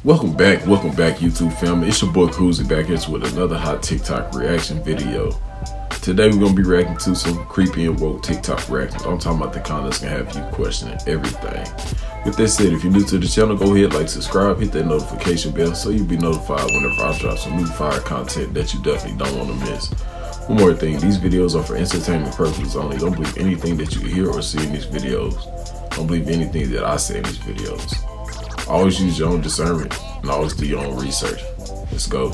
Welcome back YouTube family. It's your boy Cruzy back here with another hot TikTok reaction video. Today we're going to be reacting to some creepy and woke TikTok reactions. I'm talking about the kind that's going to have you questioning everything. With that said, if you're new to the channel, go ahead, like, subscribe, hit that notification bell so you'll be notified whenever I drop some new fire content that you definitely don't want to miss. One more thing, these videos are for entertainment purposes only. Don't believe anything that you hear or see in these videos. Don't believe anything that I say in these videos. Always use your own discernment and always do your own research. Let's go.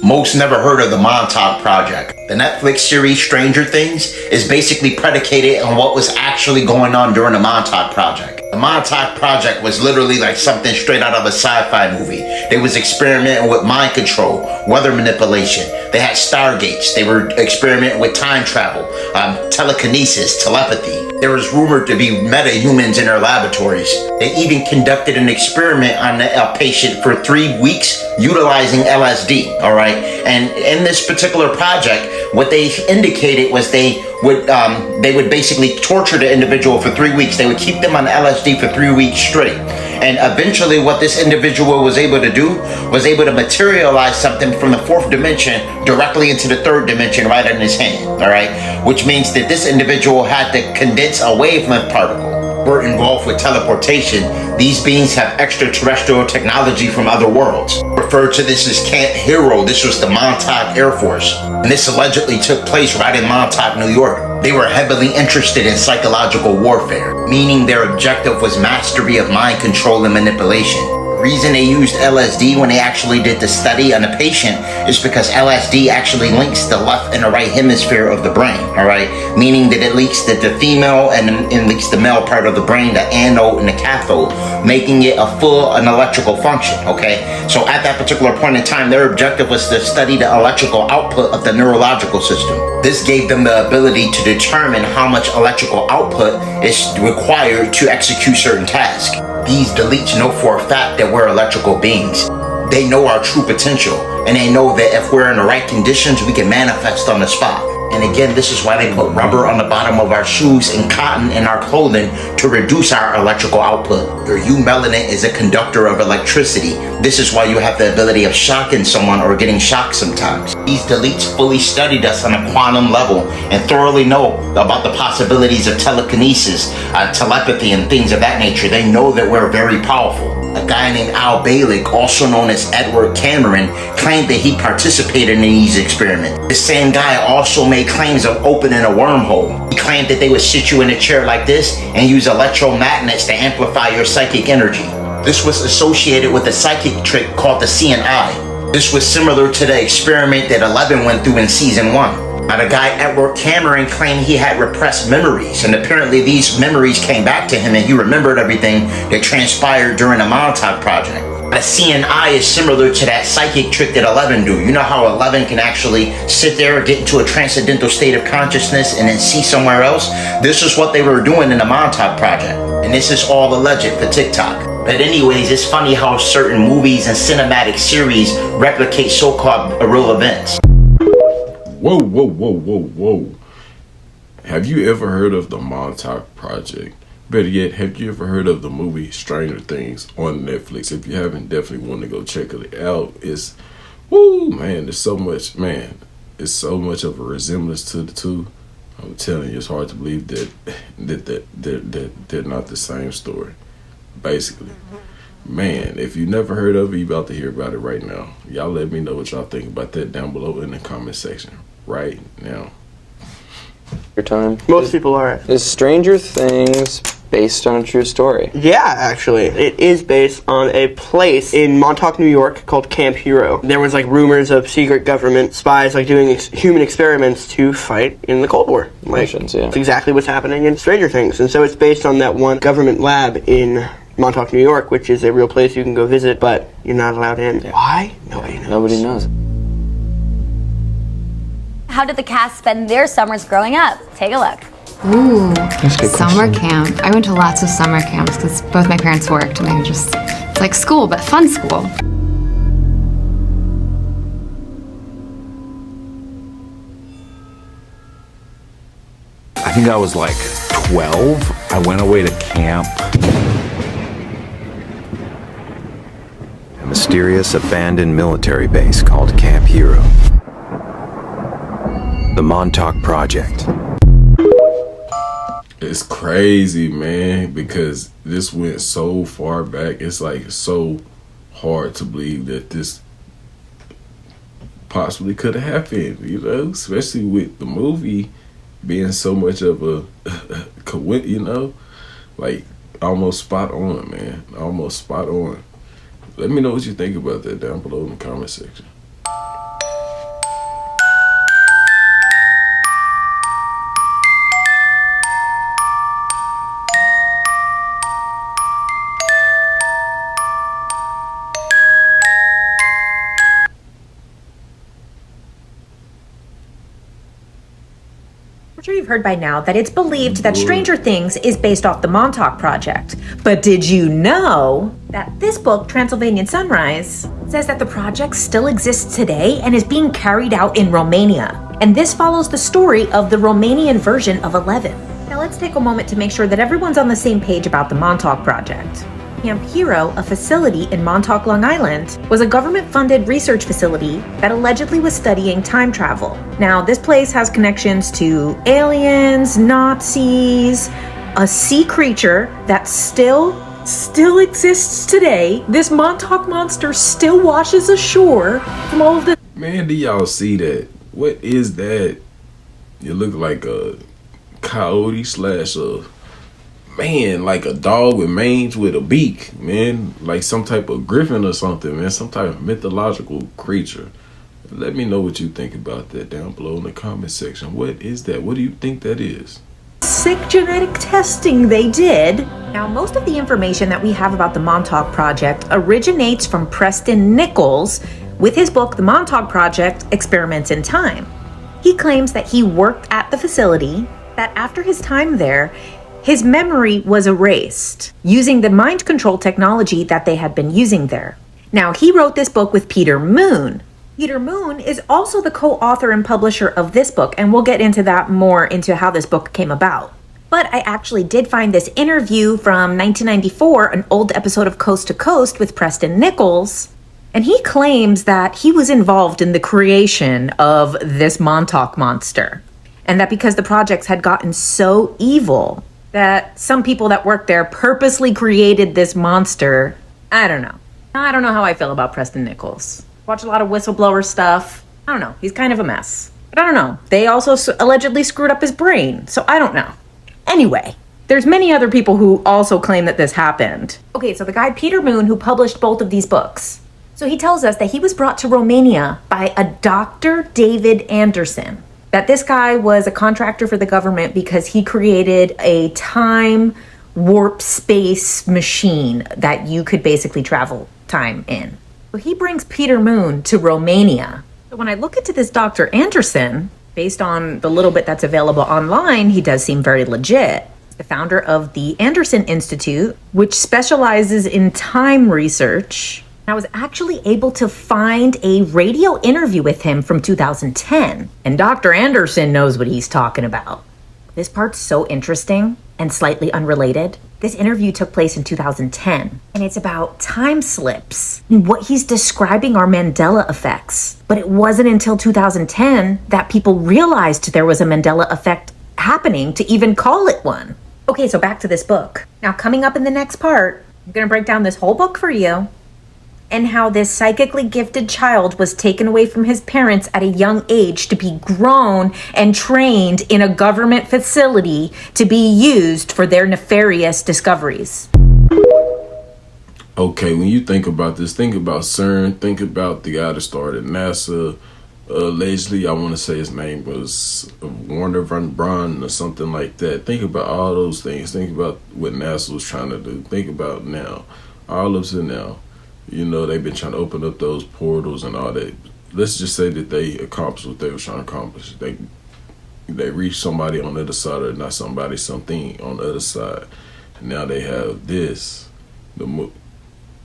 Most never heard of the MONTAUK project. The Netflix series Stranger Things is basically predicated on what was actually going on during the MONTAUK project. The MONTAUK project was literally like something straight out of a sci-fi movie. They was experimenting with mind control, weather manipulation. They had stargates. They were experimenting with time travel, telekinesis, telepathy. There was rumored to be meta-humans in their laboratories. They even conducted an experiment on a patient for 3 weeks utilizing LSD, all right? And in this particular project, what they indicated was they would basically torture the individual for 3 weeks. They would keep them on LSD for 3 weeks straight. And eventually what this individual was able to do was able to materialize something from the 4th dimension directly into the 3rd dimension right in his hand, all right? Which means that this individual had to condense a wavelength particle. We're involved with teleportation. These beings have extraterrestrial technology from other worlds. Referred to this as Camp Hero. This was the Montauk Air Force. And this allegedly took place right in Montauk, New York. They were heavily interested in psychological warfare, meaning their objective was mastery of mind control and manipulation. The reason they used LSD when they actually did the study on a patient is because LSD actually links the left and the right hemisphere of the brain, all right? Meaning that it links the female and links the male part of the brain, the anode and the cathode, making it a full and electrical function, okay? So at that particular point in time, their objective was to study the electrical output of the neurological system. This gave them the ability to determine how much electrical output is required to execute certain tasks. These deletes know for a fact that we're electrical beings. They know our true potential, and they know that if we're in the right conditions, we can manifest on the spot. And again, this is why they put rubber on the bottom of our shoes and cotton in our clothing to reduce our electrical output. Your eumelanin is a conductor of electricity. This is why you have the ability of shocking someone or getting shocked sometimes. These deletes fully studied us on a quantum level and thoroughly know about the possibilities of telekinesis, telepathy, and things of that nature. They know that we're very powerful. A guy named Al Balick, also known as Edward Cameron, claimed that he participated in these experiments. This same guy also made claims of opening a wormhole. He claimed that they would sit you in a chair like this and use electromagnets to amplify your psychic energy. This was associated with a psychic trick called the CNI. This was similar to the experiment that 11 went through in season 1. Now, the guy Edward Cameron claimed he had repressed memories, and apparently these memories came back to him and he remembered everything that transpired during the MONTAUK project. The CNI is similar to that psychic trick that 11 do. You know how 11 can actually sit there, get into a transcendental state of consciousness and then see somewhere else? This is what they were doing in the MONTAUK project. And this is all alleged for TikTok. But anyways, it's funny how certain movies and cinematic series replicate so-called real events. Whoa. Have you ever heard of the MONTAUK project? Better yet, have you ever heard of the movie Stranger Things on Netflix? If you haven't, definitely want to go check it out. It's, man, there's so much, it's so much of a resemblance to the two. I'm telling you, it's hard to believe that they're not the same story, basically. Man, if you never heard of it, you about to hear about it right now. Y'all let me know what y'all think about that down below in the comment section right now. Your time. Most people are. Is Stranger Things based on a true story? Yeah, actually. It is based on a place in Montauk, New York called Camp Hero. There was like rumors of secret government spies like doing human experiments to fight in the Cold War. Missions, yeah. That's exactly what's happening in Stranger Things. And so it's based on that one government lab in Montauk, New York, which is a real place you can go visit, but you're not allowed in. Yeah. Why? Nobody knows. Nobody knows. How did the cast spend their summers growing up? Take a look. Ooh, summer camp. I went to lots of summer camps because both my parents worked and it's like school, but fun school. I think I was like 12. I went away to camp. a mysterious abandoned military base called Camp Hero. The MONTAUK Project. It's crazy, man, because this went so far back. It's like so hard to believe that this possibly could have happened, you know, especially with the movie being so much of a you know, like almost spot on, man, almost spot on. Let me know what you think about that down below in the comment section. I'm sure you've heard by now that it's believed that Stranger Things is based off the Montauk Project. But did you know that this book, Transylvanian Sunrise, says that the project still exists today and is being carried out in Romania? And this follows the story of the Romanian version of 11. Now let's take a moment to make sure that everyone's on the same page about the Montauk Project. Camp Hero, a facility in Montauk, Long Island, was a government-funded research facility that allegedly was studying time travel. Now, this place has connections to aliens, Nazis, a sea creature that still exists today. This Montauk monster still washes ashore from all of the... Man, do y'all see that? What is that? You look like a coyote slash a... Man, like a dog with mange with a beak, man. Like some type of griffin or something, man. Some type of mythological creature. Let me know what you think about that down below in the comment section. What is that? What do you think that is? Sick genetic testing they did. Now, most of the information that we have about the Montauk Project originates from Preston Nichols with his book, The Montauk Project: Experiments in Time. He claims that he worked at the facility, that after his time there, his memory was erased using the mind control technology that they had been using there. Now, he wrote this book with Peter Moon. Peter Moon is also the co-author and publisher of this book, and we'll get into that more into how this book came about. But I actually did find this interview from 1994, an old episode of Coast to Coast with Preston Nichols, and he claims that he was involved in the creation of this Montauk monster, and that because the projects had gotten so evil, that some people that worked there purposely created this monster. I don't know. I don't know how I feel about Preston Nichols. Watch a lot of whistleblower stuff. I don't know. He's kind of a mess. But I don't know. They also allegedly screwed up his brain, so I don't know. Anyway, there's many other people who also claim that this happened. Okay, so the guy Peter Moon, who published both of these books. So he tells us that he was brought to Romania by a Dr. David Anderson. That this guy was a contractor for the government because he created a time warp space machine that you could basically travel time in. So he brings Peter Moon to Romania. So when I look into this Dr. Anderson, based on the little bit that's available online, he does seem very legit. He's the founder of the Anderson Institute, which specializes in time research. I was actually able to find a radio interview with him from 2010. And Dr. Anderson knows what he's talking about. This part's so interesting and slightly unrelated. This interview took place in 2010, and it's about time slips. And what he's describing are Mandela effects. But it wasn't until 2010 that people realized there was a Mandela effect happening to even call it one. Okay, so back to this book. Now, coming up in the next part, I'm gonna break down this whole book for you, and how this psychically gifted child was taken away from his parents at a young age to be grown and trained in a government facility to be used for their nefarious discoveries. Okay, when you think about this, think about CERN, think about the guy that started NASA. Allegedly, I want to say his name was Werner von Braun or something like that. Think about all those things. Think about what NASA was trying to do. Think about now. All of it now. You know, they've been trying to open up those portals and all that. Let's just say that they accomplished what they were trying to accomplish. They reached somebody on the other side, or not somebody, something on the other side. And now they have this. You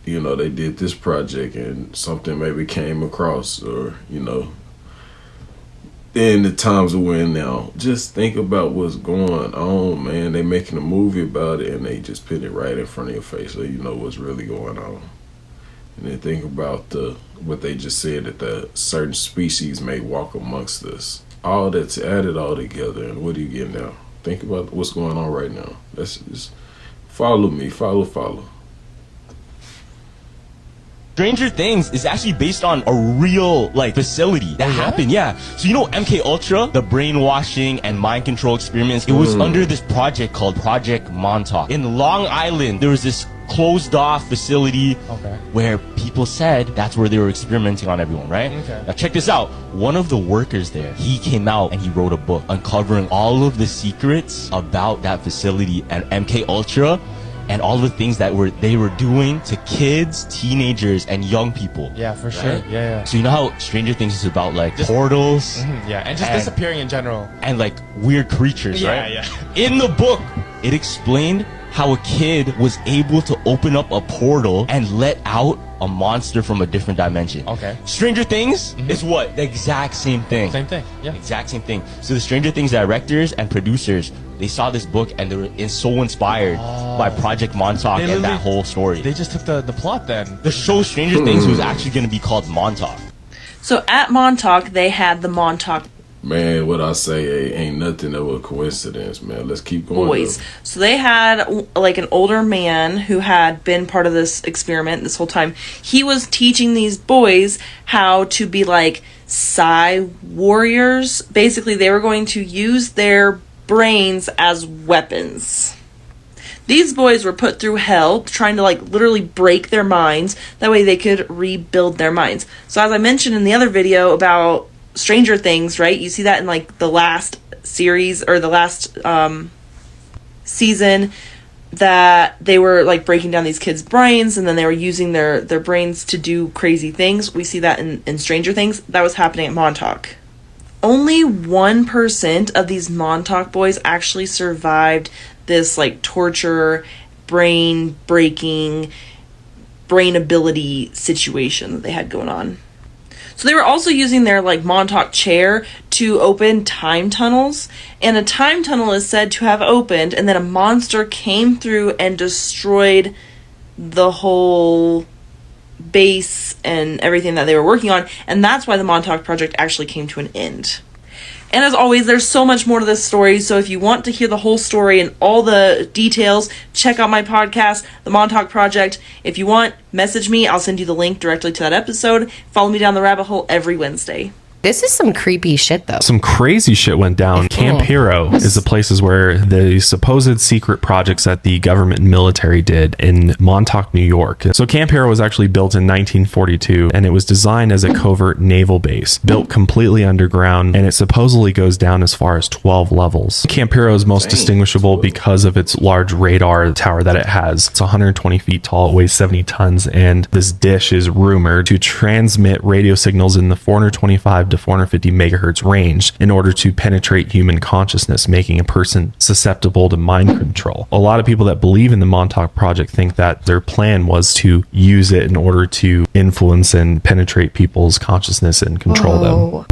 know, they did this project and something maybe came across, or, you know, in the times we're in now. Just think about what's going on, man. They making a movie about it and they just put it right in front of your face so you know what's really going on. And then think about what they just said, that the certain species may walk amongst us. All that's added all together, and what do you get now? Think about what's going on right now. That's just follow me, follow. Stranger Things is actually based on a real facility that happened. Yeah. So you know MK Ultra, the brainwashing and mind control experiments, it was under this project called Project Montauk. In Long Island, there was this closed off facility where people said that's where they were experimenting on everyone, right? Now check this out. One of the workers there, he came out and he wrote a book uncovering all of the secrets about that facility and MK Ultra and all the things that they were doing to kids, teenagers, and young people. Yeah, for sure. Yeah. So you know how Stranger Things is about portals? Yeah, and just disappearing in general. And weird creatures, right? Yeah. In the book, it explained how a kid was able to open up a portal and let out a monster from a different dimension. Okay. Stranger Things is what? The exact same thing. Same thing, yeah. Exact same thing. So the Stranger Things directors and producers, they saw this book and they were so inspired by Project Montauk and that whole story. They just took the plot then. The show Stranger Things was actually going to be called Montauk. So at Montauk, they had the Montauk Man, what I say ain't nothing of a coincidence, man. Let's keep going. boys. So they had an older man who had been part of this experiment this whole time. He was teaching these boys how to be psi warriors. Basically, they were going to use their brains as weapons. These boys were put through hell trying to literally break their minds. That way they could rebuild their minds. So as I mentioned in the other video about Stranger Things, right? You see that in the last series or the last season, that they were breaking down these kids' brains and then they were using their brains to do crazy things. We see that in Stranger Things. That was happening at Montauk. Only 1% of these Montauk boys actually survived this torture, brain breaking, brain ability situation that they had going on. So they were also using their Montauk chair to open time tunnels, and a time tunnel is said to have opened and then a monster came through and destroyed the whole base and everything that they were working on, and that's why the Montauk project actually came to an end. And as always, there's so much more to this story, so if you want to hear the whole story and all the details, check out my podcast, The Montauk Project. If you want, message me. I'll send you the link directly to that episode. Follow me down the rabbit hole every Wednesday. This is some creepy shit, though. Some crazy shit went down. Camp Hero is the places where the supposed secret projects that the government and military did in Montauk, New York. So Camp Hero was actually built in 1942, and it was designed as a covert naval base, built completely underground, and it supposedly goes down as far as 12 levels. Camp Hero is most distinguishable because of its large radar tower that it has. It's 120 feet tall, it weighs 70 tons, and this dish is rumored to transmit radio signals in the 425 to 450 megahertz range in order to penetrate human consciousness, making a person susceptible to mind control. A lot of people that believe in the Montauk Project think that their plan was to use it in order to influence and penetrate people's consciousness and control them.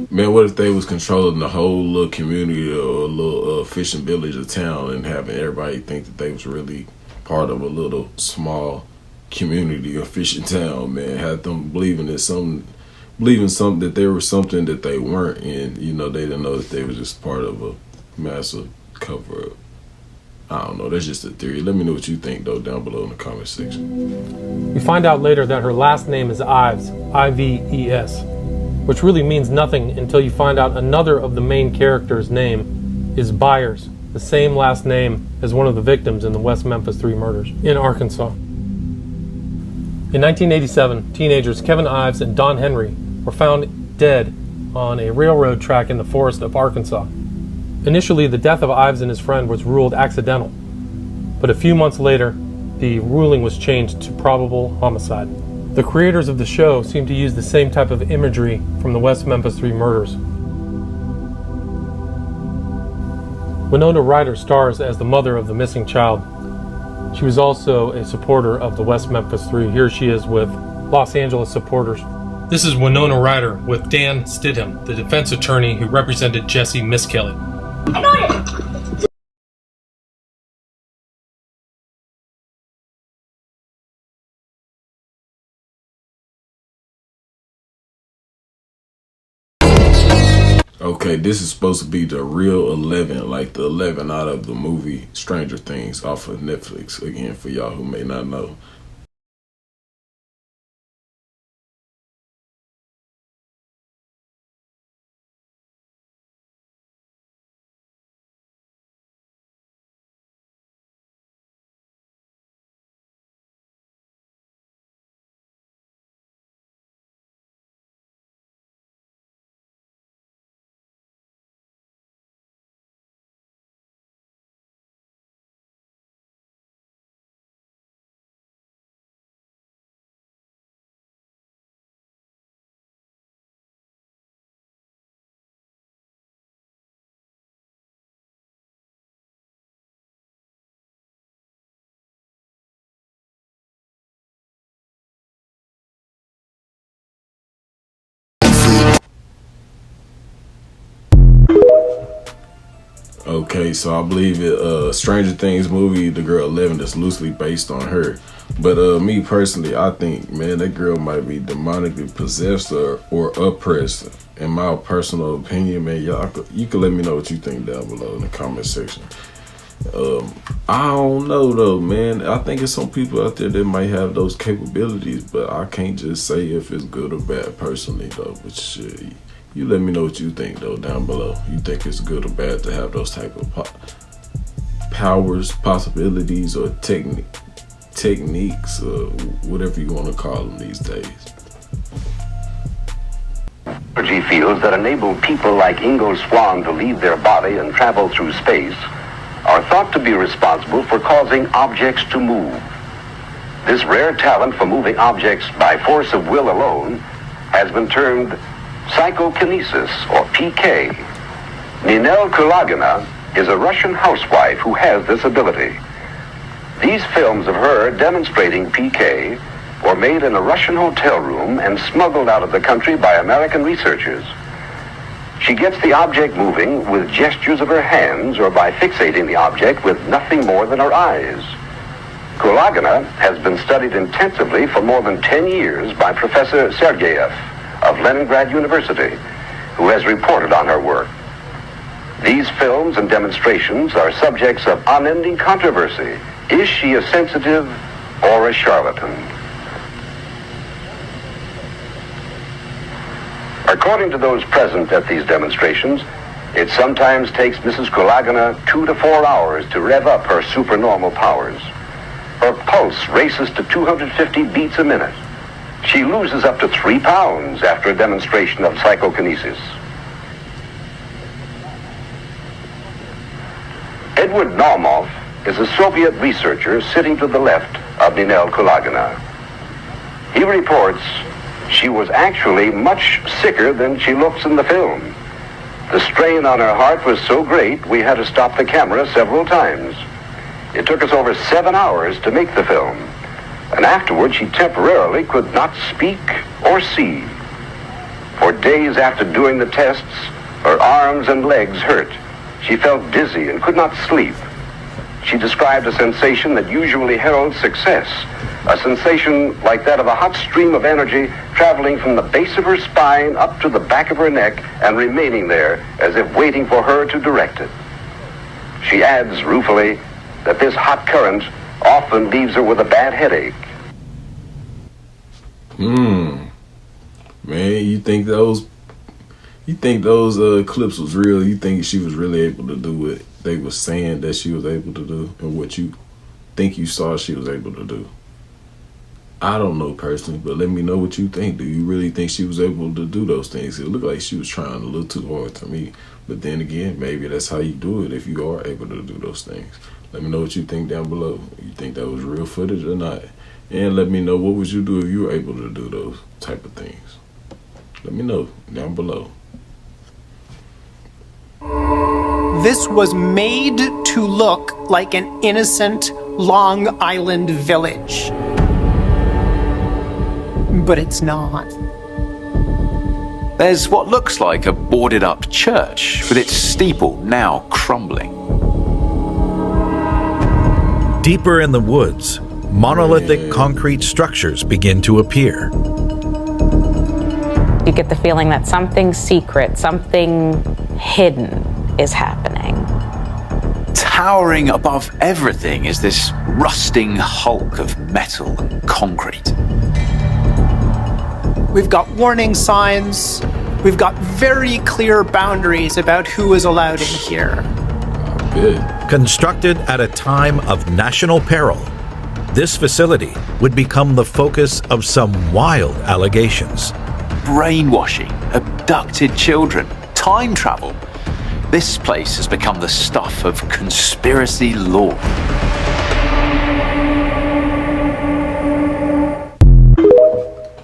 Man, what if they was controlling the whole little community or a little fishing village or town and having everybody think that they was really part of a little small community or fishing town, man? Had them believing something that they were something that they weren't, and they didn't know that they were just part of a massive cover-up. I don't know, that's just a theory. Let me know what you think though down below in the comment section. We find out later that her last name is Ives, I-V-E-S, which really means nothing until you find out another of the main characters' name is Byers, the same last name as one of the victims in the West Memphis 3 murders in Arkansas. In 1987, teenagers Kevin Ives and Don Henry were found dead on a railroad track in the forest of Arkansas. Initially, the death of Ives and his friend was ruled accidental, but a few months later, the ruling was changed to probable homicide. The creators of the show seem to use the same type of imagery from the West Memphis 3 murders. Winona Ryder stars as the mother of the missing child. She was also a supporter of the West Memphis 3. Here she is with Los Angeles supporters. This is Winona Ryder with Dan Stidham, the defense attorney who represented Jesse Misskelley. I got it! Okay, this is supposed to be the real 11, like the 11 out of the movie Stranger Things off of Netflix. Again, for y'all who may not know. Okay, so I believe it Stranger Things movie, the girl 11, is loosely based on her. But me personally, I think, man, that girl might be demonically possessed or oppressed. In my personal opinion, man, you can let me know what you think down below in the comment section. I don't know though, man. I think it's some people out there that might have those capabilities, but I can't just say if it's good or bad personally though. But shit, you let me know what you think though down below. You think it's good or bad to have those type of powers, possibilities, or techniques, or whatever you want to call them these days. Energy fields that enable people like Ingo Swann to leave their body and travel through space are thought to be responsible for causing objects to move. This rare talent for moving objects by force of will alone has been termed psychokinesis, or PK. Ninel Kulagina is a Russian housewife who has this ability. These films of her demonstrating PK were made in a Russian hotel room and smuggled out of the country by American researchers. She gets the object moving with gestures of her hands or by fixating the object with nothing more than her eyes. Kulagina has been studied intensively for more than 10 years by Professor Sergeyev of Leningrad University, who has reported on her work. These films and demonstrations are subjects of unending controversy. Is she a sensitive or a charlatan? According to those present at these demonstrations, it sometimes takes Mrs. Kulagina 2 to 4 hours to rev up her supernormal powers. Her pulse races to 250 beats a minute. She loses up to 3 pounds after a demonstration of psychokinesis. Edward Naumov is a Soviet researcher sitting to the left of Ninel Kulagina. He reports she was actually much sicker than she looks in the film. The strain on her heart was so great we had to stop the camera several times. It took us over 7 hours to make the film, and afterward she temporarily could not speak or see. For days after doing the tests, her arms and legs hurt. She felt dizzy and could not sleep. She described a sensation that usually heralds success, a sensation like that of a hot stream of energy traveling from the base of her spine up to the back of her neck and remaining there as if waiting for her to direct it. She adds ruefully that this hot current often leaves her with a bad headache. Man, you think those clips was real? You think she was really able to do what they were saying that she was able to do, and what you think you saw she was able to do? I don't know personally, but let me know what you think. Do you really think she was able to do those things? It looked like she was trying a little too hard to me. But then again, maybe that's how you do it if you are able to do those things. Let me know what you think down below. You think that was real footage or not? And let me know what would you do if you were able to do those type of things. Let me know down below. This was made to look like an innocent Long Island village. But it's not. There's what looks like a boarded up church with its steeple now crumbling. Deeper in the woods, monolithic concrete structures begin to appear. You get the feeling that something secret, something hidden is happening. Towering above everything is this rusting hulk of metal and concrete. We've got warning signs. We've got very clear boundaries about who is allowed in here. Constructed at a time of national peril, this facility would become the focus of some wild allegations. Brainwashing, abducted children, time travel. This place has become the stuff of conspiracy lore.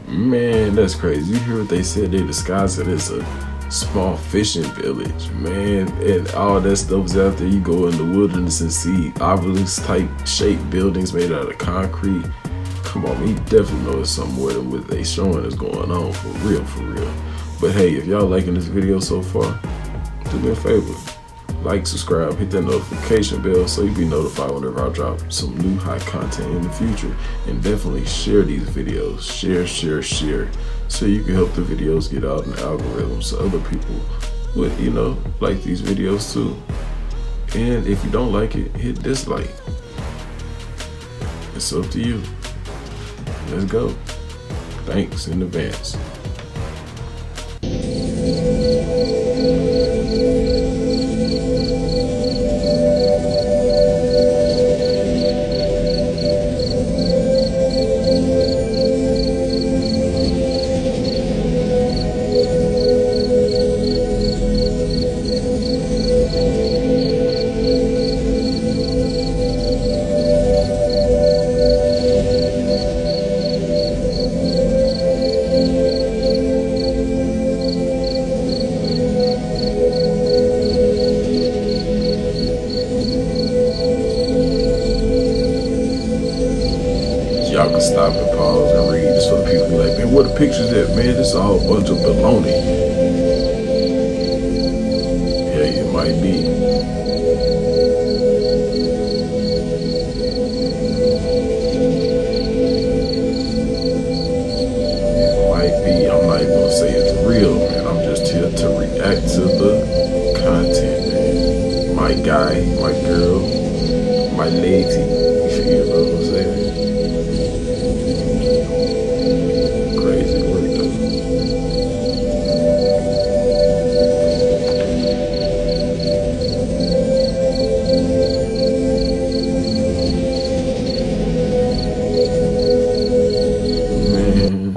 Man, that's crazy. You hear what they said? They disguised it as a small fishing village, man, and all that stuff's out there. You go in the wilderness and see obelisk type shaped buildings made out of concrete. Come on, you definitely know there's something more than what they showing is going on, for real, for real. But hey, if y'all liking this video so far, do me a favor, like, subscribe, hit that notification bell so you be notified whenever I drop some new hot content in the future. And definitely share these videos, share, so you can help the videos get out in the algorithm so other people would, you know, like these videos too. And if you don't like it, hit dislike. It's up to you. Let's go. Thanks in advance. Y'all can stop and pause and read this for the people like, man, where the pictures at, man? This is a whole bunch of baloney. Yeah, it might be. It might be. I'm not even gonna say it's real, man. I'm just here to react to the content, man. My guy, my girl, my lady. You know what I'm saying? Crazy work though. Man.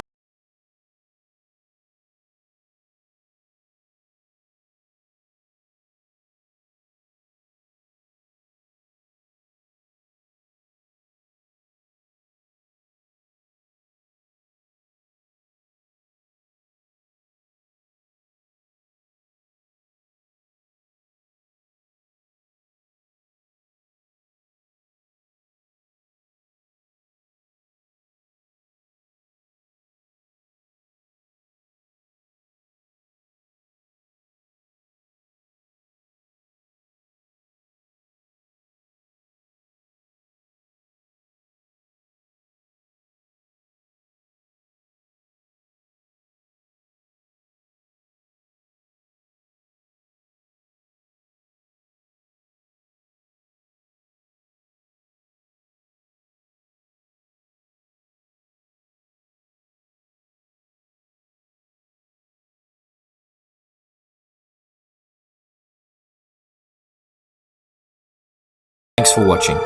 Thanks for watching.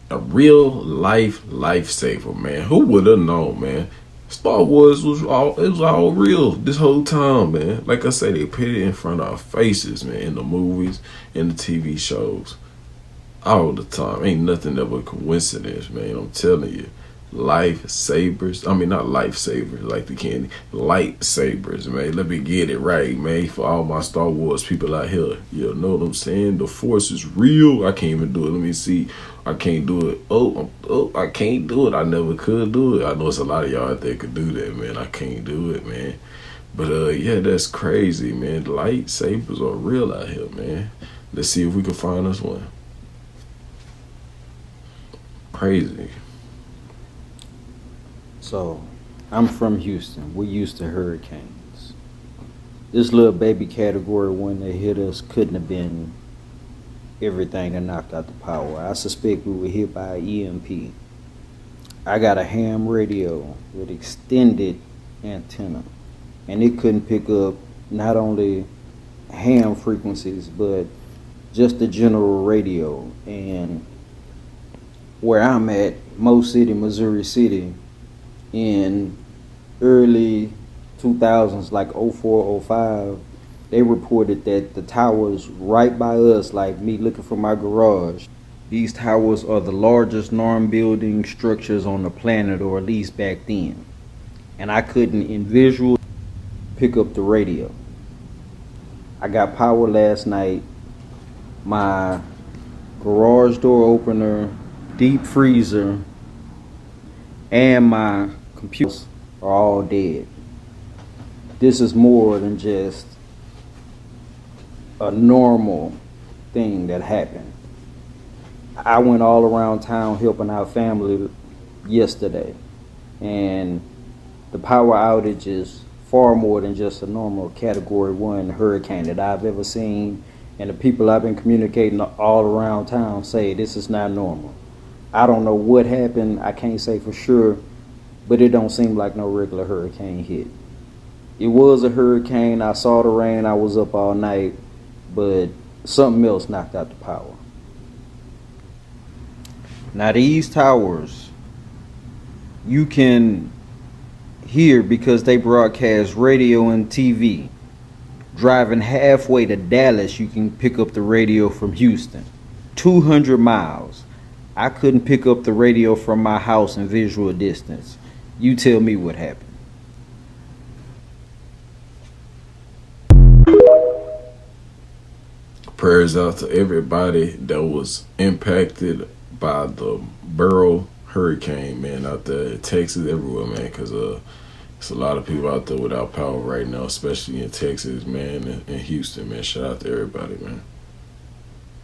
A real life lifesaver, man. Who would have known, man? Star Wars was all real this whole time, man. Like I say, they put it in front of our faces, man, in the movies, in the TV shows, all the time. Ain't nothing ever a coincidence, man. I'm telling you. Lifesavers. I mean, not lifesavers like the candy. Lightsabers, man. Let me get it right, man. For all my Star Wars people out here. You know what I'm saying? The Force is real. I can't even do it. Let me see. I can't do it. Oh, I can't do it. I never could do it. I know it's a lot of y'all out there could do that, man. I can't do it, man. But yeah, that's crazy, man. Lightsabers are real out here, man. Let's see if we can find us one. Crazy. So, I'm from Houston. We're used to hurricanes. This little baby category one that hit us couldn't have been everything that knocked out the power. I suspect we were hit by an EMP. I got a ham radio with extended antenna, and it couldn't pick up not only ham frequencies but just the general radio. And where I'm at, Mo City, Missouri City, in early 2000s, like 04, 05, they reported that the towers right by us, like me looking for my garage, these towers are the largest non-building structures on the planet, or at least back then. And I couldn't in visual pick up the radio. I got power last night. My garage door opener, deep freezer, and my computers are all dead. This is more than just a normal thing that happened. I went all around town helping out family yesterday, and the power outage is far more than just a normal category 1 hurricane that I've ever seen, and the people I've been communicating all around town say this is not normal. I don't know what happened, I can't say for sure, but it don't seem like no regular hurricane hit. It was a hurricane, I saw the rain, I was up all night, but something else knocked out the power. Now these towers, you can hear because they broadcast radio and TV. Driving halfway to Dallas, you can pick up the radio from Houston. 200 miles. I couldn't pick up the radio from my house in visual distance. You tell me what happened. Prayers out to everybody that was impacted by the Beryl hurricane, man, out there in Texas, everywhere, man, because it's a lot of people out there without power right now, especially in Texas, man, and Houston, man. Shout out to everybody, man.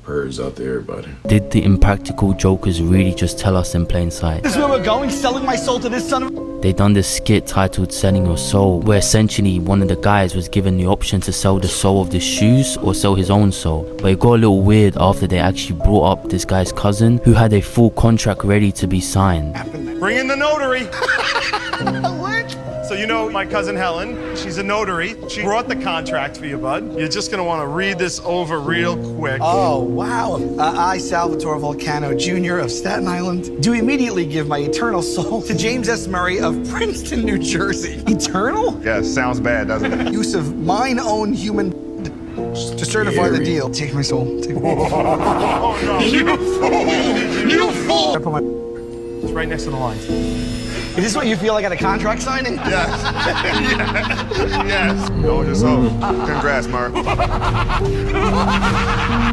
Prayers out to everybody. Did the impractical jokers really just tell us in plain sight? This is where we're going, selling my soul to this son of... They done this skit titled Selling Your Soul, where essentially one of the guys was given the option to sell the soul of the shoes or sell his own soul. But it got a little weird after they actually brought up this guy's cousin who had a full contract ready to be signed. Bring in the notary. What? So you know my cousin Helen, she's a notary. She brought the contract for you, bud. You're just gonna want to read this over real quick. Oh, wow. I, Salvatore Volcano Jr. of Staten Island, do immediately give my eternal soul to James S. Murray of Princeton, New Jersey. Eternal? Yeah, sounds bad, doesn't it? Use of mine own human to certify the deal. Take my soul. Take my soul. Oh, no. You fool! You fool! It's right next to the lines. Is this what you feel like at a contract signing? Yes. Yes. Go with yourself. Congrats, Mark.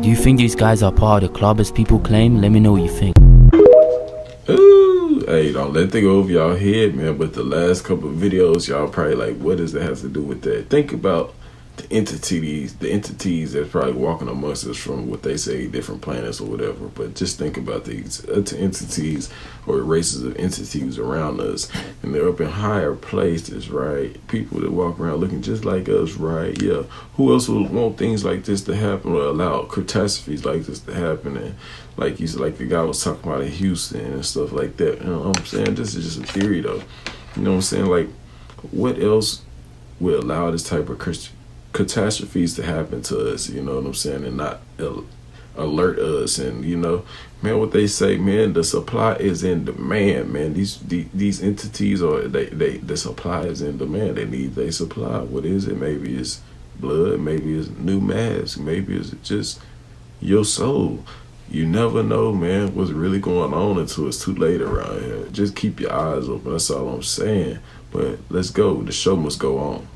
Do you think these guys are part of the club as people claim? Let me know what you think. Ooh, hey, don't let that go over y'all head, man. But the last couple of videos, y'all probably like, what does that have to do with that? Think about the entities that's probably walking amongst us from what they say different planets or whatever. But just think about these entities or races of entities around us, and they're up in higher places, right? People that walk around looking just like us, right? Yeah. Who else would want things like this to happen or allow catastrophes like this to happen? And like you said, like the guy was talking about in Houston and stuff like that. You know what I'm saying? This is just a theory, though. You know what I'm saying? Like, what else would allow this type of catastrophes to happen to us, you know what I'm saying, and not alert us? And you know, man, what they say, man, the supply is in demand, man. These entities are the supply is in demand. They need their supply. What is it? Maybe it's blood, maybe it's new masks, maybe it's just your soul. You never know, man, what's really going on until it's too late around here. Just keep your eyes open, that's all I'm saying. But let's go, the show must go on.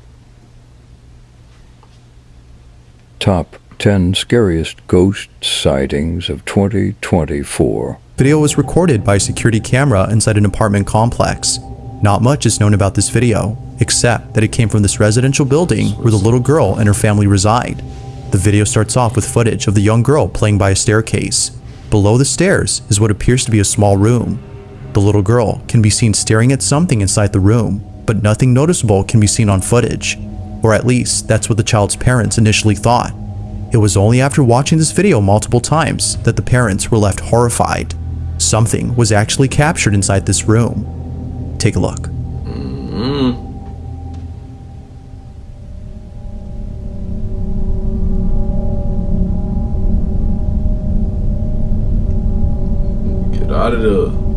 Top 10 scariest ghost sightings of 2024. Video was recorded by a security camera inside an apartment complex. Not much is known about this video, except that it came from this residential building where the little girl and her family reside. The video starts off with footage of the young girl playing by a staircase. Below the stairs is what appears to be a small room. The little girl can be seen staring at something inside the room, but nothing noticeable can be seen on footage, or at least that's what the child's parents initially thought. It was only after watching this video multiple times that the parents were left horrified. Something was actually captured inside this room. Take a look. Get out of there.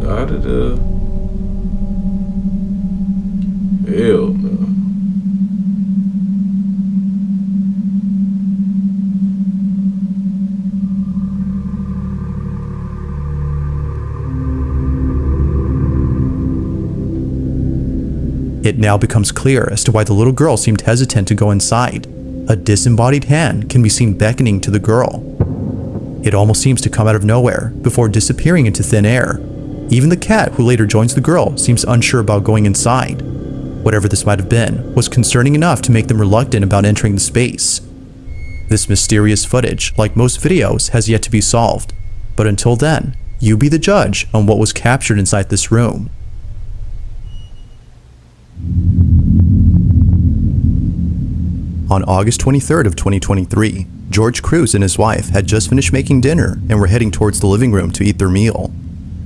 Out of the hell no. It now becomes clear as to why the little girl seemed hesitant to go inside. A disembodied hand can be seen beckoning to the girl. It almost seems to come out of nowhere before disappearing into thin air. Even the cat who later joins the girl seems unsure about going inside. Whatever this might have been was concerning enough to make them reluctant about entering the space. This mysterious footage, like most videos, has yet to be solved. But until then, you be the judge on what was captured inside this room. On August 23rd of 2023, George Cruz and his wife had just finished making dinner and were heading towards the living room to eat their meal.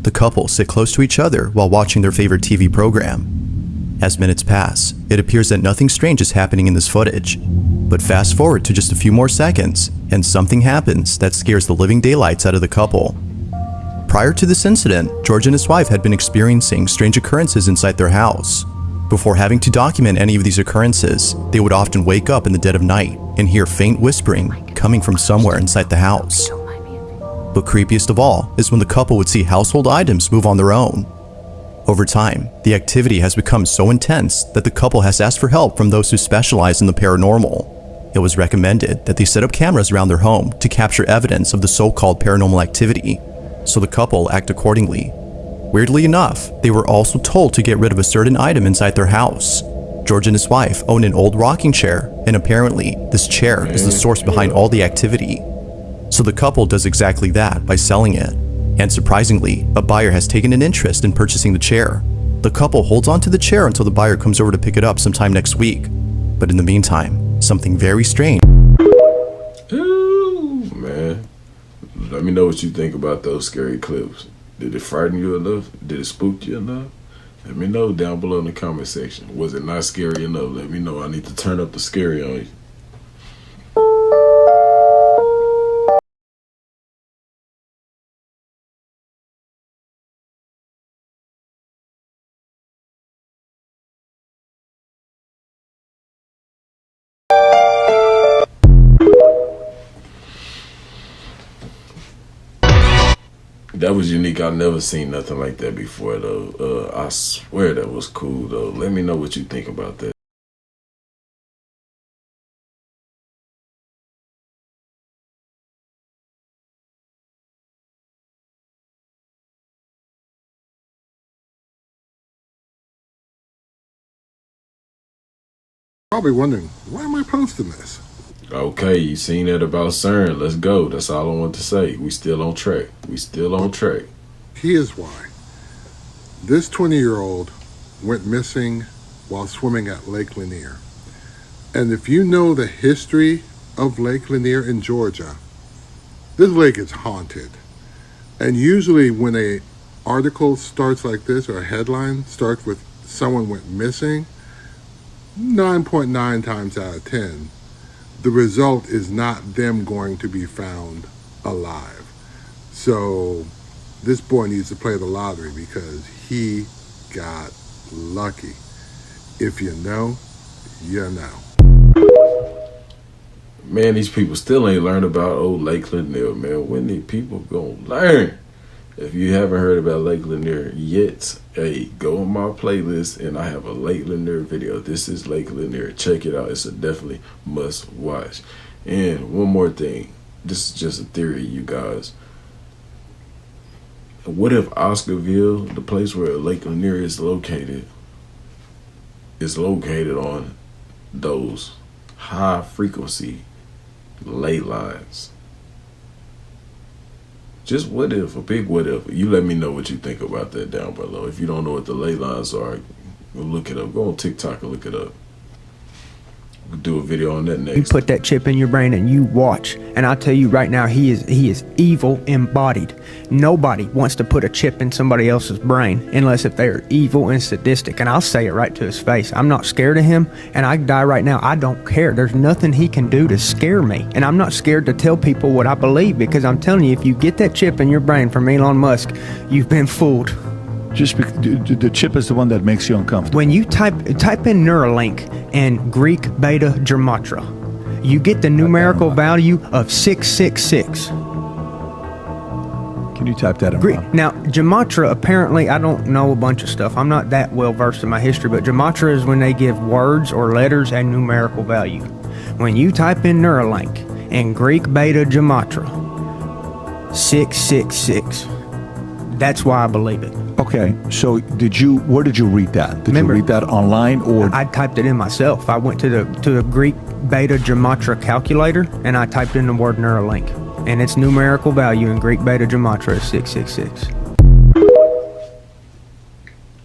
The couple sit close to each other while watching their favorite TV program. As minutes pass, it appears that nothing strange is happening in this footage. But fast forward to just a few more seconds, and something happens that scares the living daylights out of the couple. Prior to this incident, George and his wife had been experiencing strange occurrences inside their house. Before having to document any of these occurrences, they would often wake up in the dead of night and hear faint whispering coming from somewhere inside the house. But creepiest of all is when the couple would see household items move on their own. Over time, the activity has become so intense that the couple has asked for help from those who specialize in the paranormal. It was recommended that they set up cameras around their home to capture evidence of the so-called paranormal activity, so the couple act accordingly. Weirdly enough, they were also told to get rid of a certain item inside their house. George and his wife own an old rocking chair, and apparently this chair is the source behind all the activity. So the couple does exactly that by selling it. And surprisingly, a buyer has taken an interest in purchasing the chair. The couple holds on to the chair until the buyer comes over to pick it up sometime next week. But in the meantime, something very strange. Ooh, man. Let me know what you think about those scary clips. Did it frighten you enough? Did it spook you enough? Let me know down below in the comment section. Was it not scary enough? Let me know. I need to turn up the scary on you. That was unique. I've never seen nothing like that before, though. I swear that was cool, though. Let me know what you think about that. Probably wondering, why am I posting this? Okay, you seen that about CERN. Let's go. That's all I want to say. We still on track. We still on track. Here's why. This 20-year-old went missing while swimming at Lake Lanier. And if you know the history of Lake Lanier in Georgia, this lake is haunted. And usually when a article starts like this, or a headline starts with someone went missing, 9.9 times out of 10, the result is not them going to be found alive. So this boy needs to play the lottery because he got lucky. If you know, you know. Man, these people still ain't learned about old Lake Lanier, man. When these people gonna learn? If you haven't heard about Lake Lanier yet, hey, go on my playlist and I have a Lake Lanier video. This is Lake Lanier. Check it out. It's a definitely must watch. And one more thing. This is just a theory, you guys. What if Oscarville, the place where Lake Lanier is located on those high frequency ley lines? Just what if, a big what if. You let me know what you think about that down below. If you don't know what the ley lines are, look it up. Go on TikTok and look it up. We'll do a video on that next. You put that chip in your brain and you watch. And I'll tell you right now, he is evil embodied. Nobody wants to put a chip in somebody else's brain unless if they are evil and sadistic. And I'll say it right to his face. I'm not scared of him, and I die right now. I don't care. There's nothing he can do to scare me. And I'm not scared to tell people what I believe, because I'm telling you, if you get that chip in your brain from Elon Musk, you've been fooled. Just the chip is the one that makes you uncomfortable. When you type in Neuralink and Greek beta gematria, you get the numerical value of 666. Can you type that in? Now, gematria, apparently, I don't know a bunch of stuff. I'm not that well versed in my history, but gematria is when they give words or letters a numerical value. When you type in Neuralink and Greek beta gematria, 666. That's why I believe it. Okay, so where did you read that? Did you read that online, or? I typed it in myself. I went to the Greek beta gematria calculator and I typed in the word Neuralink, and its numerical value in Greek beta gematria is 666.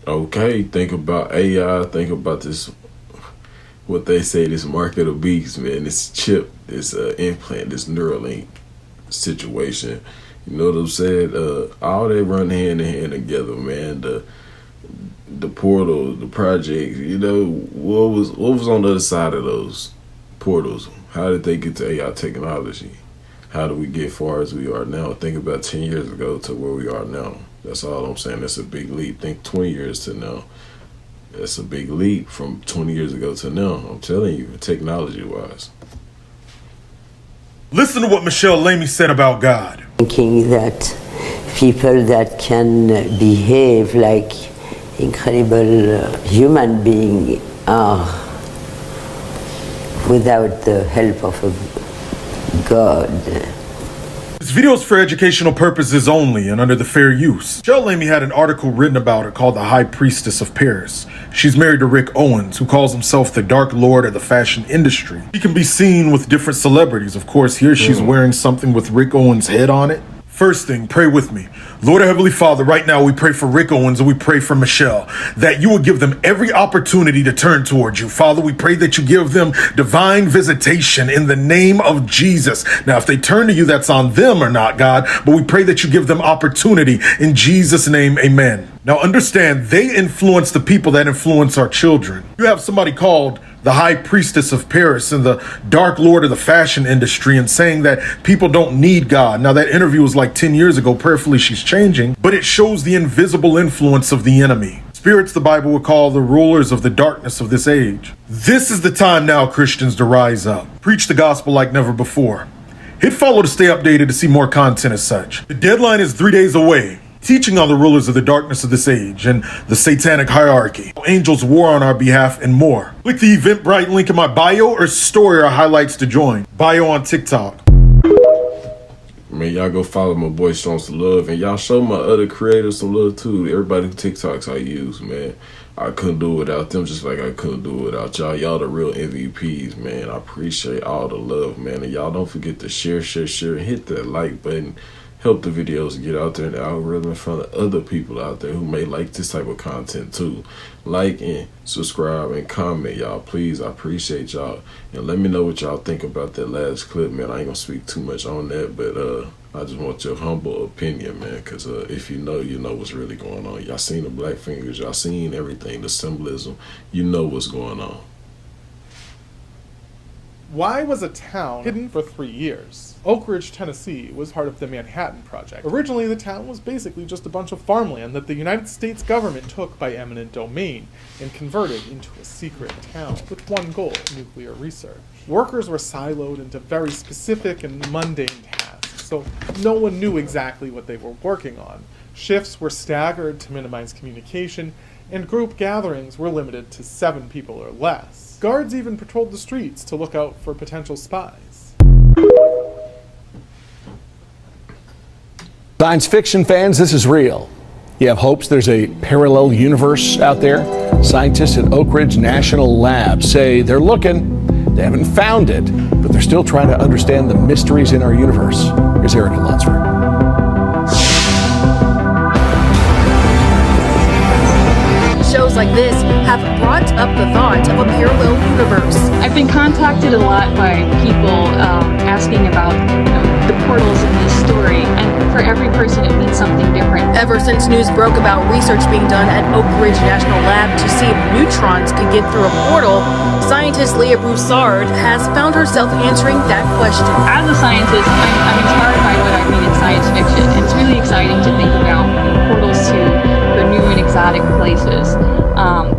Okay, think about AI, think about this, what they say, this market of beasts, man, this chip, this implant, this Neuralink situation. You know what I'm saying? All they run hand in hand together, man. The portal, the project. You know what was on the other side of those portals? How did they get to AI technology? How do we get far as we are now? Think about 10 years ago to where we are now. That's all I'm saying. That's a big leap. Think 20 years to now. That's a big leap from 20 years ago to now. I'm telling you, technology-wise. Listen to what Michelle Lamy said about God. Thinking that people that can behave like incredible human beings are without the help of a God. This video is for educational purposes only and under the fair use. Michelle Lamy had an article written about her called The High Priestess of Paris. She's married to Rick Owens, who calls himself the Dark Lord of the fashion industry. She can be seen with different celebrities. Of course, here she's wearing something with Rick Owens' head on it. First thing, pray with me. Lord, our Heavenly Father, right now we pray for Rick Owens and we pray for Michelle, that you will give them every opportunity to turn towards you. Father, we pray that you give them divine visitation in the name of Jesus. Now, if they turn to you, that's on them or not, God, but we pray that you give them opportunity in Jesus' name, amen. Now, understand, they influence the people that influence our children. You have somebody called the High Priestess of Paris and the Dark Lord of the fashion industry, and saying that people don't need God. Now, that interview was like 10 years ago. Prayerfully, she's changing, but it shows the invisible influence of the enemy. Spirits, the Bible would call the rulers of the darkness of this age. This is the time now, Christians, to rise up. Preach the gospel like never before. Hit follow to stay updated to see more content as such. The deadline is 3 days away. Teaching on the rulers of the darkness of this age and the satanic hierarchy, angels war on our behalf, and more. Click the Eventbrite link in my bio or story or highlights to join. Bio on TikTok. Man, y'all go follow my boy Show Some Love, and y'all show my other creators some love too. Everybody who TikToks I use, man. I couldn't do it without them, just like I couldn't do it without y'all. Y'all the real MVPs, man. I appreciate all the love, man. And y'all don't forget to share, hit that like button. Help the videos get out there in the algorithm in front of other people out there who may like this type of content too. Like and subscribe and comment, y'all. Please, I appreciate y'all. And let me know what y'all think about that last clip, man. I ain't gonna speak too much on that, but I just want your humble opinion, man. Because if you know what's really going on. Y'all seen the black fingers. Y'all seen everything, the symbolism. You know what's going on. Why was a town hidden for 3 years? Oak Ridge, Tennessee was part of the Manhattan Project. Originally, the town was basically just a bunch of farmland that the United States government took by eminent domain and converted into a secret town with one goal: nuclear research. Workers were siloed into very specific and mundane tasks, so no one knew exactly what they were working on. Shifts were staggered to minimize communication, and group gatherings were limited to 7 people or less. Guards even patrolled the streets to look out for potential spies. Science fiction fans, this is real. You have hopes there's a parallel universe out there? Scientists at Oak Ridge National Lab say they're looking. They haven't found it, but they're still trying to understand the mysteries in our universe. Here's Eric in Lunsford. have brought up the thought of a parallel universe. I've been contacted a lot by people asking about the portals in this story, and for every person it means something different. Ever since news broke about research being done at Oak Ridge National Lab to see if neutrons could get through a portal, scientist Leah Broussard has found herself answering that question. As a scientist, I'm inspired by what I read in science fiction, and it's really exciting to think about portals to new and exotic places.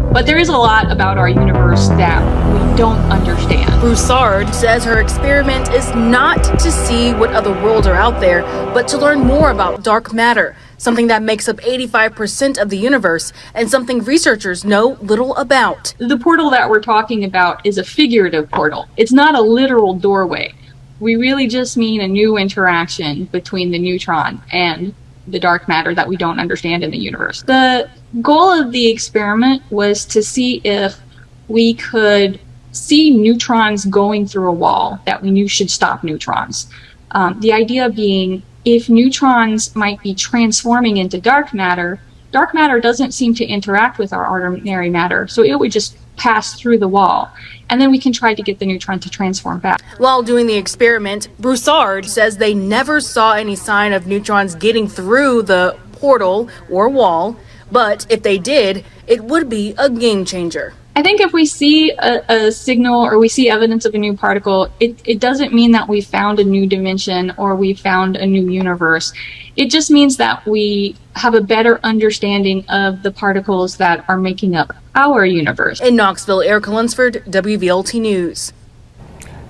But there is a lot about our universe that we don't understand. Broussard says her experiment is not to see what other worlds are out there, but to learn more about dark matter, something that makes up 85% of the universe and something researchers know little about. The portal that we're talking about is a figurative portal. It's not a literal doorway. We really just mean a new interaction between the neutron and the dark matter that we don't understand in the universe. The goal of the experiment was to see if we could see neutrons going through a wall that we knew should stop neutrons. The idea being, if neutrons might be transforming into dark matter doesn't seem to interact with our ordinary matter, so it would just pass through the wall, and then we can try to get the neutron to transform back. While doing the experiment, Broussard says they never saw any sign of neutrons getting through the portal or wall, but if they did, it would be a game changer. I think if we see a signal or we see evidence of a new particle, it doesn't mean that we found a new dimension or we found a new universe. It just means that we have a better understanding of the particles that are making up our universe. In Knoxville, Erica Lunsford, WVLT News.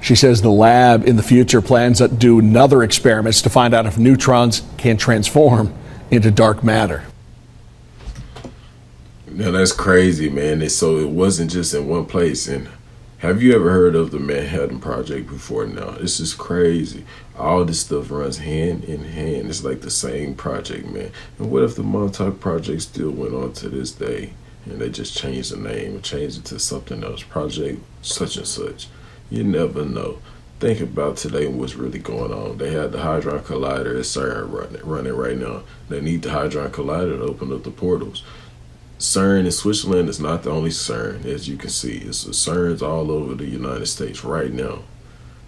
She says the lab in the future plans to do another experiments to find out if neutrons can transform into dark matter. Now that's crazy, man. So it wasn't just in one place. And have you ever heard of the Manhattan Project before now? This is crazy. All this stuff runs hand in hand. It's like the same project, man. And what if the Montauk Project still went on to this day and they just changed the name and changed it to something else? Project such and such. You never know. Think about today and what's really going on. They had the Hadron Collider at CERN running right now. They need the Hadron Collider to open up the portals. CERN in Switzerland is not the only CERN, as you can see. It's CERNs all over the United States right now.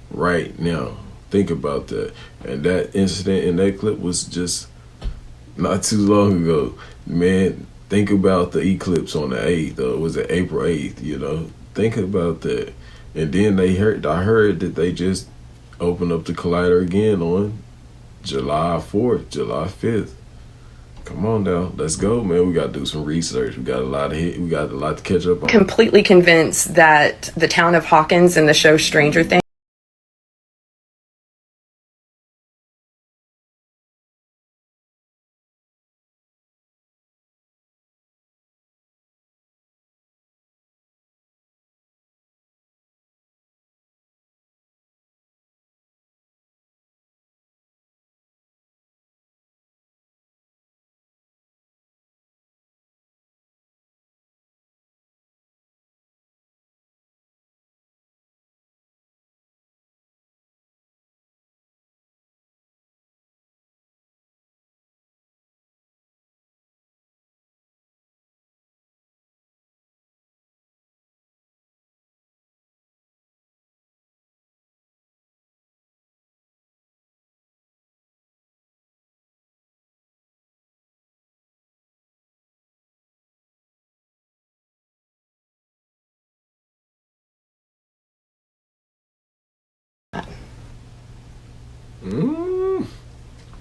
Right now. Think about that. And that incident in that clip was just not too long ago. Man, think about the eclipse on the 8th. Was it April 8th, you know? Think about that. And then I heard that they just opened up the collider again on July 4th, July 5th. Come on now, let's go, man. We got to do some research. We got a lot to catch up on. Completely convinced that the town of Hawkins in the show Stranger Things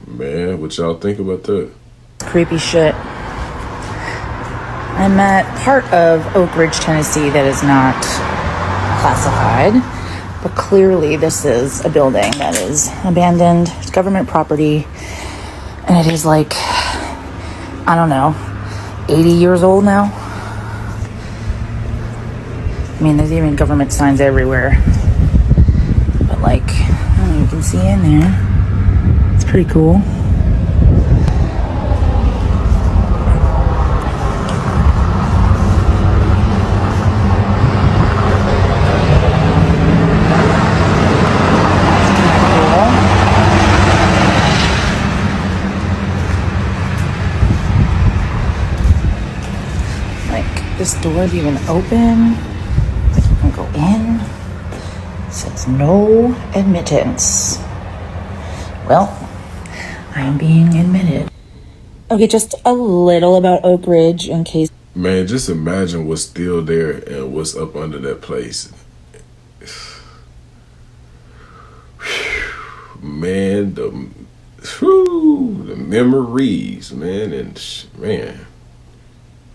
Man, what y'all think about that? Creepy shit. I'm at part of Oak Ridge, Tennessee that is not classified, but clearly this is a building that is abandoned. It's government property, and it is like, I don't know, 80 years old now. I mean, there's even government signs everywhere, but like, you can see in there. It's pretty cool. this door is even open. Like you can go in. It says no admittance. Well, I am being admitted. Okay, just a little about Oak Ridge in case. Man, just imagine what's still there and what's up under that place. Man, the memories, man, and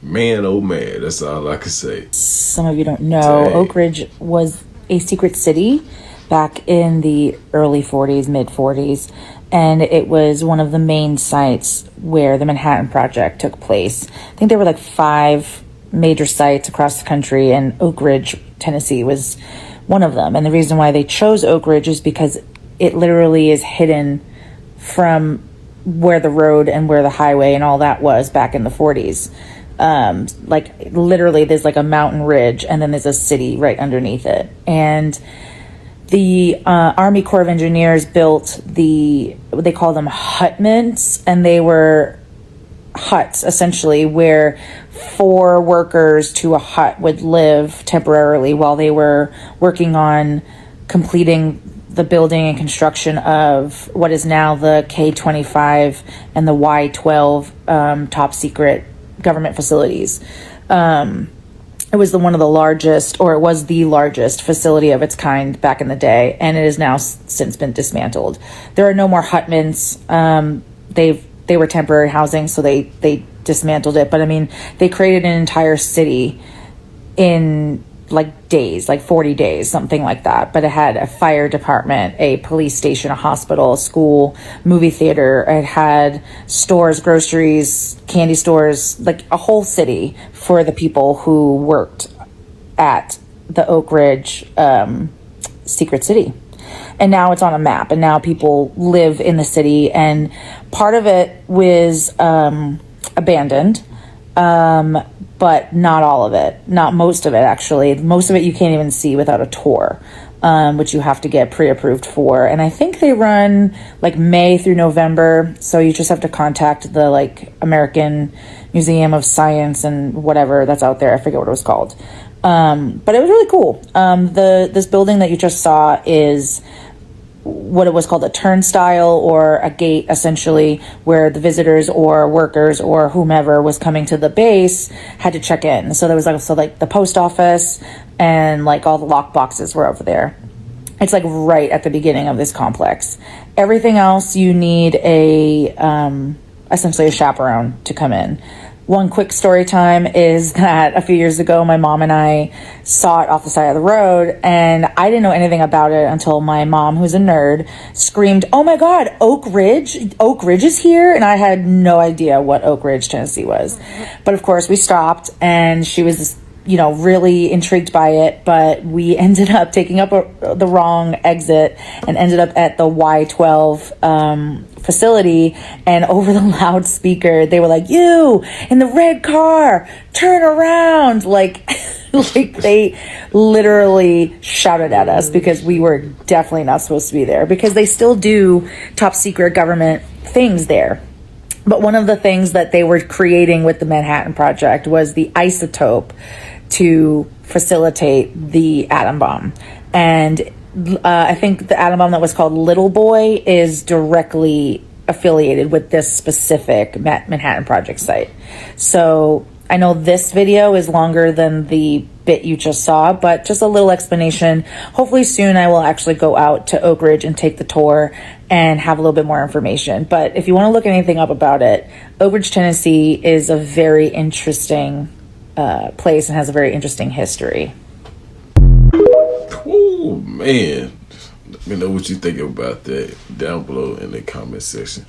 man, oh man, that's all I can say. Some of you don't know, Dang. Oak Ridge was a secret city back in the early 40s, mid 40s, and it was one of the main sites where the Manhattan Project took place. I think there were like 5 major sites across the country, and Oak Ridge, Tennessee was one of them. And the reason why they chose Oak Ridge is because it literally is hidden from where the road and where the highway and all that was back in the 40s. Like literally there's like a mountain ridge and then there's a city right underneath it. And the Army Corps of Engineers built they call them hutments, and they were huts essentially where 4 workers to a hut would live temporarily while they were working on completing the building and construction of what is now the K-25 and the Y-12 top secret government facilities. It was one of the largest, or it was the largest facility of its kind back in the day, and it has now since been dismantled. There are no more hutments. They were temporary housing, so they dismantled it. But I mean, they created an entire city in like days, like 40 days, something like that. But it had a fire department, a police station, a hospital, a school, movie theater. It had stores, groceries, candy stores, like a whole city for the people who worked at the Oak Ridge secret city. And now it's on a map, and now people live in the city, and part of it was abandoned, but not all of it, not most of it actually. Most of it you can't even see without a tour, which you have to get pre-approved for. And I think they run like May through November, so you just have to contact the like American Museum of Science and whatever that's out there. I forget what it was called. But it was really cool. This building that you just saw is what it was called a turnstile, or a gate essentially, where the visitors or workers or whomever was coming to the base had to check in. So there was also like the post office, and like all the lock boxes were over there. It's like right at the beginning of this complex. Everything else you need essentially a chaperone to come in. One quick story time is that a few years ago, my mom and I saw it off the side of the road, and I didn't know anything about it until my mom, who's a nerd, screamed, "Oh my God, Oak Ridge is here!" And I had no idea what Oak Ridge, Tennessee was. But of course we stopped, and she was, really intrigued by it, but we ended up taking up the wrong exit and ended up at the Y-12 facility, and over the loudspeaker they were like, "You in the red car, turn around!" like they literally shouted at us because we were definitely not supposed to be there, because they still do top secret government things there. But one of the things that they were creating with the Manhattan Project was the isotope to facilitate the atom bomb. And I think the atom bomb that was called Little Boy is directly affiliated with this specific Manhattan Project site. So I know this video is longer than the bit you just saw, but just a little explanation. Hopefully soon I will actually go out to Oak Ridge and take the tour and have a little bit more information. But if you want to look anything up about it, Oak Ridge, Tennessee is a very interesting place and has a very interesting history. Oh man, let me know what you think about that down below in the comment section.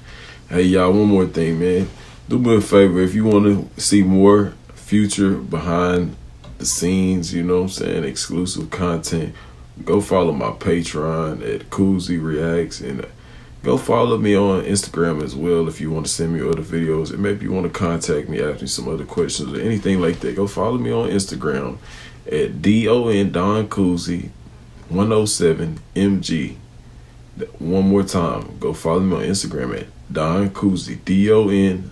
Hey y'all, one more thing, man. Do me a favor, if you want to see more future behind the scenes, exclusive content, go follow my Patreon at Koozie Reacts, and go follow me on Instagram as well if you want to send me other videos, and maybe you want to contact me, ask me some other questions or anything like that. Go follow me on Instagram at Don Koozie 107 MG. One more time, go follow me on Instagram at Don Koozie, DonCoozie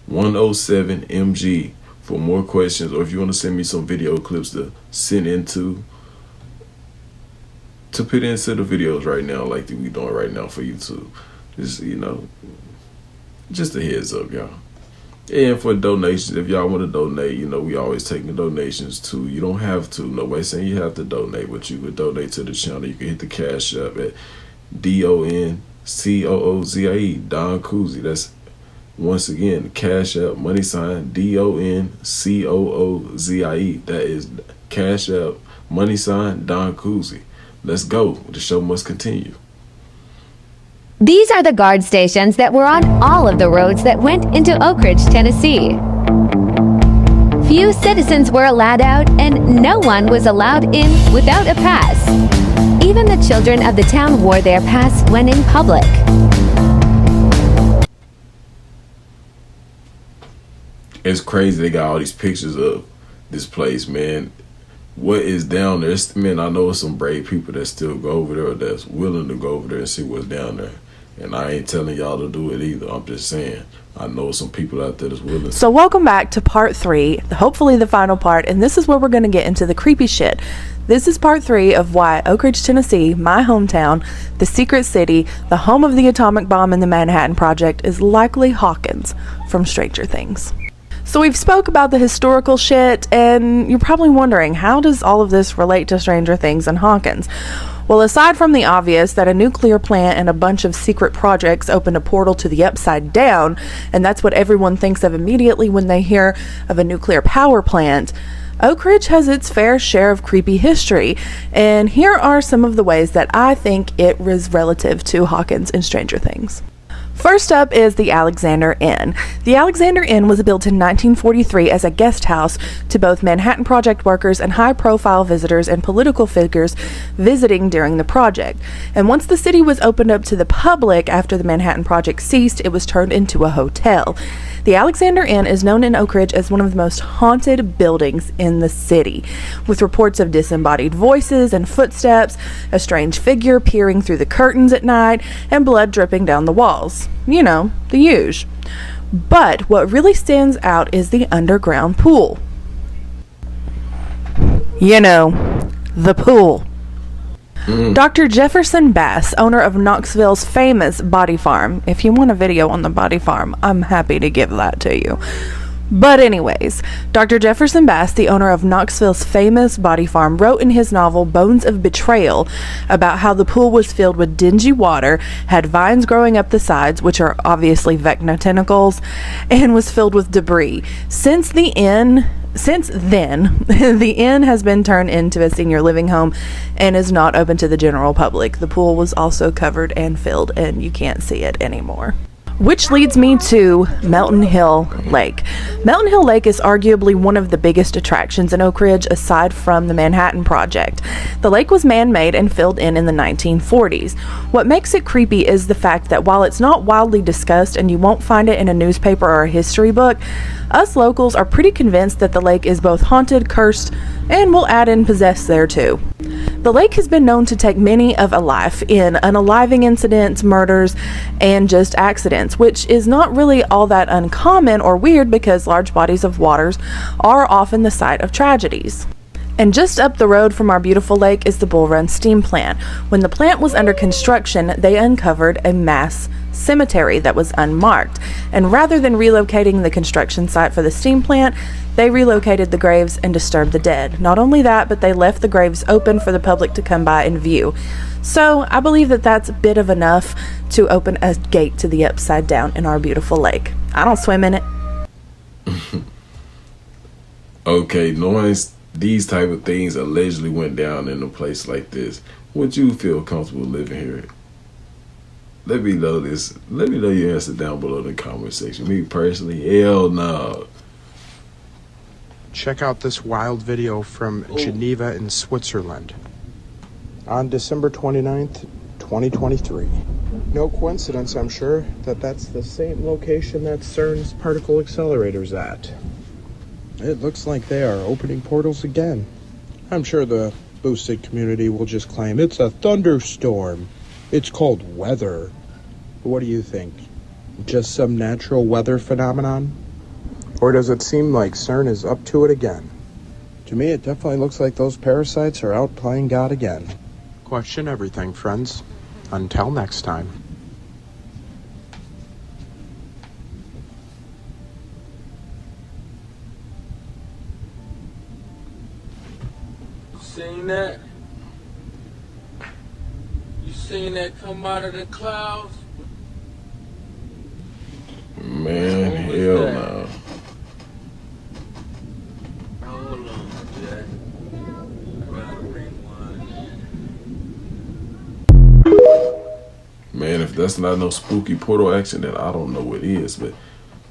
107MG for more questions, or if you want to send me some video clips to put into the videos right now, like we doing right now for YouTube. Just, just a heads up, y'all. And for donations, if y'all want to donate, we always taking donations too. You don't have to. Nobody's saying you have to donate, but you could donate to the channel. You can hit the Cash App at DONCOOZIE, Don Koozie. That's, once again, Cash App, $DONCOOZIE. That is Cash App, Don Koozie. Let's go. The show must continue. These are the guard stations that were on all of the roads that went into Oak Ridge, Tennessee. Few citizens were allowed out, and no one was allowed in without a pass. Even the children of the town wore their pass when in public. It's crazy they got all these pictures of this place, man. What is down there? Man, I know some brave people that still go over there, or that's willing to go over there and see what's down there. And I ain't telling y'all to do it either. I'm just saying, I know some people out there that's willing. So welcome back to part 3, hopefully the final part, and this is where we're going to get into the creepy shit. This is part 3 of why Oak Ridge, Tennessee, my hometown, the secret city, the home of the atomic bomb and the Manhattan Project, is likely Hawkins from Stranger Things. So we've spoke about the historical shit, and you're probably wondering, how does all of this relate to Stranger Things and Hawkins? Well, aside from the obvious that a nuclear plant and a bunch of secret projects opened a portal to the upside down, and that's what everyone thinks of immediately when they hear of a nuclear power plant, Oak Ridge has its fair share of creepy history, and here are some of the ways that I think it was relative to Hawkins and Stranger Things. First up is the Alexander Inn. The Alexander Inn was built in 1943 as a guest house to both Manhattan Project workers and high-profile visitors and political figures visiting during the project. And once the city was opened up to the public after the Manhattan Project ceased, it was turned into a hotel. The Alexander Inn is known in Oak Ridge as one of the most haunted buildings in the city, with reports of disembodied voices and footsteps, a strange figure peering through the curtains at night, and blood dripping down the walls. You know, the usual. But what really stands out is the underground pool. You know, the pool. Dr. Jefferson Bass, owner of Knoxville's famous Body Farm. If you want a video on the Body Farm, I'm happy to give that to you. But anyways, Dr. Jefferson Bass, the owner of Knoxville's famous Body Farm, wrote in his novel Bones of Betrayal about how the pool was filled with dingy water, had vines growing up the sides, which are obviously vecna tentacles, and was filled with debris. Since then, the inn has been turned into a senior living home and is not open to the general public. The pool was also covered and filled, and you can't see it anymore. Which leads me to Melton Hill Lake. Melton Hill Lake is arguably one of the biggest attractions in Oak Ridge aside from the Manhattan Project. The lake was man-made and filled in the 1940s. What makes it creepy is the fact that while it's not widely discussed and you won't find it in a newspaper or a history book, us locals are pretty convinced that the lake is both haunted, cursed, and we'll add in possessed there too. The lake has been known to take many of a life in unaliving incidents, murders, and just accidents, which is not really all that uncommon or weird because large bodies of waters are often the site of tragedies. And just up the road from our beautiful lake is the Bull Run Steam Plant. When the plant was under construction, they uncovered a mass cemetery that was unmarked. And rather than relocating the construction site for the steam plant, they relocated the graves and disturbed the dead. Not only that, but they left the graves open for the public to come by and view. So I believe that that's a bit of enough to open a gate to the upside down in our beautiful lake. I don't swim in it. Okay, knowing these type of things allegedly went down in a place like this, would you feel comfortable living here? Let me know this. Let me know your answer down below in the comment section. Me personally, hell no. Check out this wild video from Geneva in Switzerland on December 29th, 2023. No coincidence, I'm sure, that that's the same location that CERN's particle accelerator's at. It looks like they are opening portals again. I'm sure the boosted community will just claim it's a thunderstorm. It's called weather. What do you think? Just some natural weather phenomenon? Or does it seem like CERN is up to it again? To me, it definitely looks like those parasites are out playing God again. Question everything, friends. Until next time. Seen that? You seen that come out of the clouds? Man, hell no. Hold on, Jack. Man, if that's not no spooky portal action, then I don't know what is. But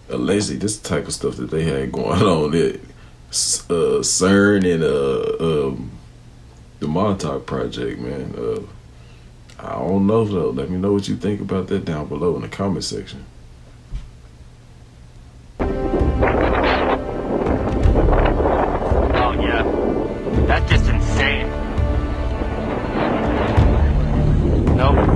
allegedly, this type of stuff that they had going on, that CERN and the MONTAUK project, man. I don't know though. Let me know what you think about that down below in the comment section. Oh yeah, that's just insane. Nope.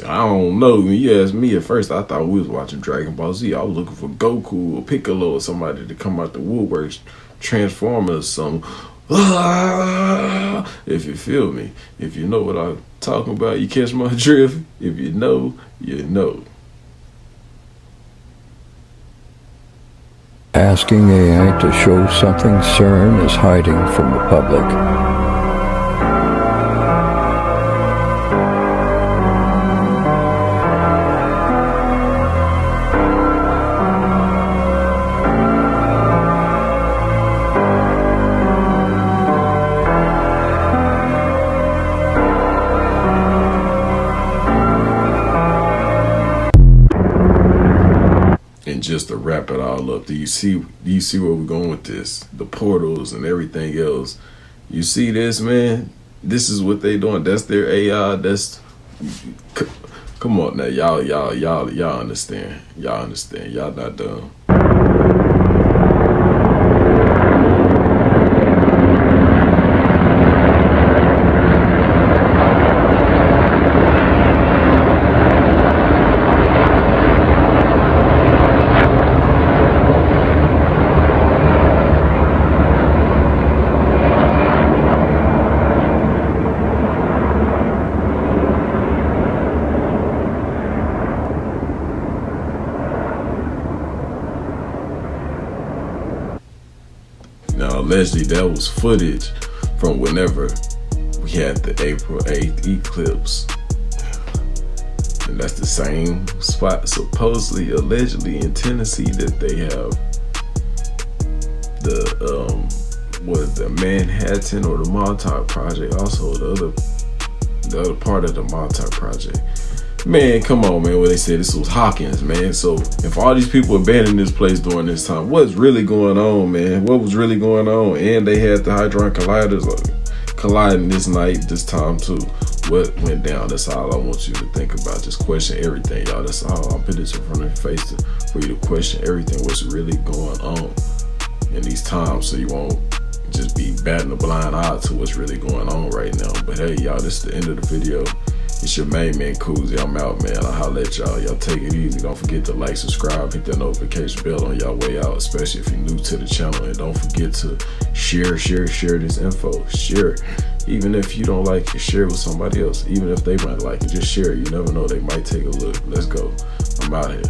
I don't know. When you asked me at first, I thought we was watching Dragon Ball Z. I was looking for Goku or Piccolo or somebody to come out the woodworks, Transformers, some. If you feel me, if you know what I'm talking about, you catch my drift. If you know, you know. Asking AI to show something CERN is hiding from the public. And just to wrap it all up, do you see where we're going with this? The portals and everything else. You see this, man? This is what they doing. That's their AI. That's, come on now, y'all understand. Y'all understand. Y'all not dumb. Now, allegedly, that was footage from whenever we had the April 8th eclipse. And that's the same spot, supposedly, allegedly, in Tennessee that they have the, the Manhattan or the Montauk project, also the other part of the Montauk project. Man, come on, man, where they said this was Hawkins, man. So if all these people abandoned this place during this time, what's really going on, man? What was really going on? And they had the Hadron Colliders colliding this time too. What went down? That's all I want you to think about. Just question everything, y'all. That's all. I'll put this in front of your face for you to question everything, what's really going on in these times, so you won't just be batting a blind eye to what's really going on right now. But hey, y'all, this is the end of the video. It's your main man, Koozie. I'm out, man. I'll holler at y'all. Y'all take it easy. Don't forget to like, subscribe, hit that notification bell on y'all way out, especially if you're new to the channel. And don't forget to share this info. Share it. Even if you don't like it, share it with somebody else. Even if they might like it, just share it. You never know, they might take a look. Let's go. I'm out here.